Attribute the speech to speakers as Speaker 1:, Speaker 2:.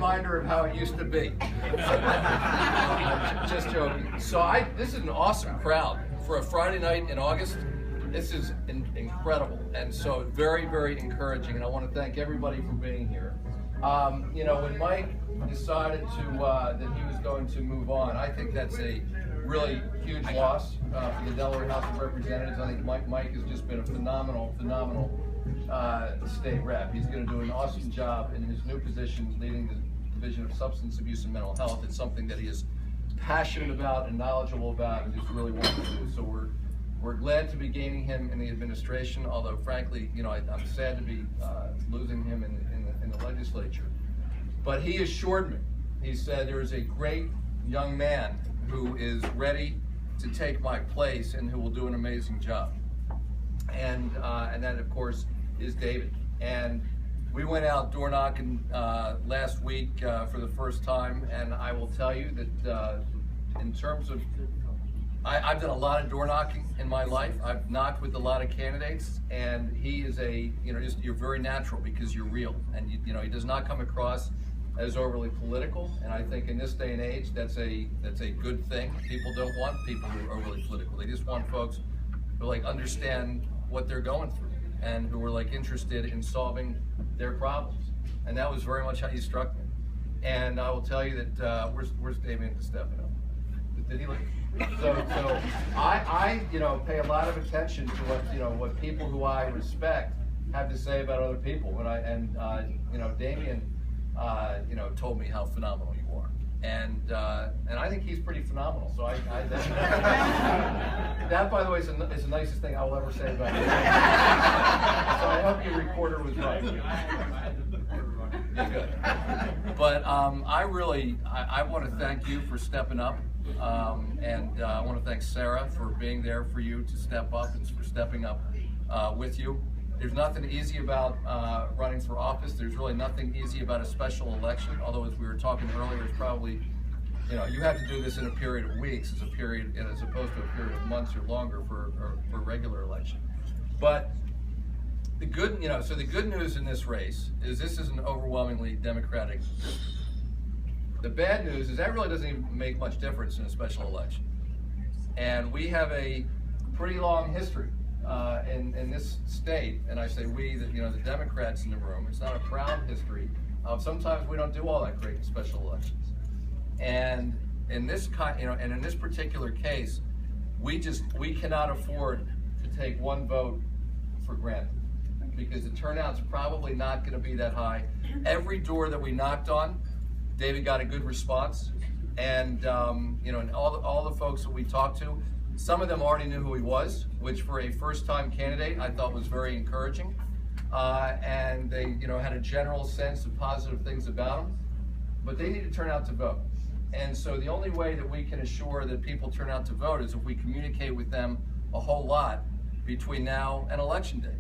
Speaker 1: reminder of how it used to be. Just joking. So this is an awesome crowd for a Friday night in August. This is incredible, and so very, very encouraging. And I want to thank everybody for being here. You know, when Mike decided that he was going to move on, I think that's a really huge loss for the Delaware House of Representatives. I think Mike has just been a phenomenal state rep. He's going to do an awesome job in his new position leading the Division of Substance Abuse and Mental Health. It's something that he is passionate about and knowledgeable about and just really wants to do. So we're glad to be gaining him in the administration, although frankly, you know, I'm sad to be losing him in the legislature. But he assured me, he said there is a great young man who is ready to take my place and who will do an amazing job. And that, of course, is David. And we went out door knocking last week for the first time, and I will tell you that in terms of, I've done a lot of door knocking in my life. I've knocked with a lot of candidates, and he is you're very natural because you're real, and you know, he does not come across as overly political, and I think in this day and age, that's a good thing. People don't want people who are overly political. They just want folks who understand what they're going through and who are interested in solving their problems. And that was very much how he struck me. And I will tell you that where's Damien DeStefano? Did he look? So I pay a lot of attention to what people who I respect have to say about other people. Damien told me how phenomenal you are, and I think he's pretty phenomenal. So that, by the way, is the nicest thing I will ever say about him. So I hope your recorder was right. You're good. But I want to thank you for stepping up, and I want to thank Sarah for being there for you to step up and for stepping up with you. There's nothing easy about running for office. There's really nothing easy about a special election, although as we were talking earlier, it's probably, you have to do this in a period of weeks as opposed to a period of months or longer for a regular election. But the good news in this race is this is an overwhelmingly Democratic district. The bad news is that really doesn't even make much difference in a special election. And we have a pretty long history in this state, and I say we, the Democrats in the room. It's not a proud history. Sometimes we don't do all that great in special elections. And in this in this particular case, we cannot afford to take one vote for granted, because the turnout's probably not going to be that high. Every door that we knocked on, David got a good response, and and all the folks that we talked to, some of them already knew who he was, which for a first-time candidate I thought was very encouraging, and they had a general sense of positive things about him, but they need to turn out to vote. And so the only way that we can assure that people turn out to vote is if we communicate with them a whole lot between now and Election Day.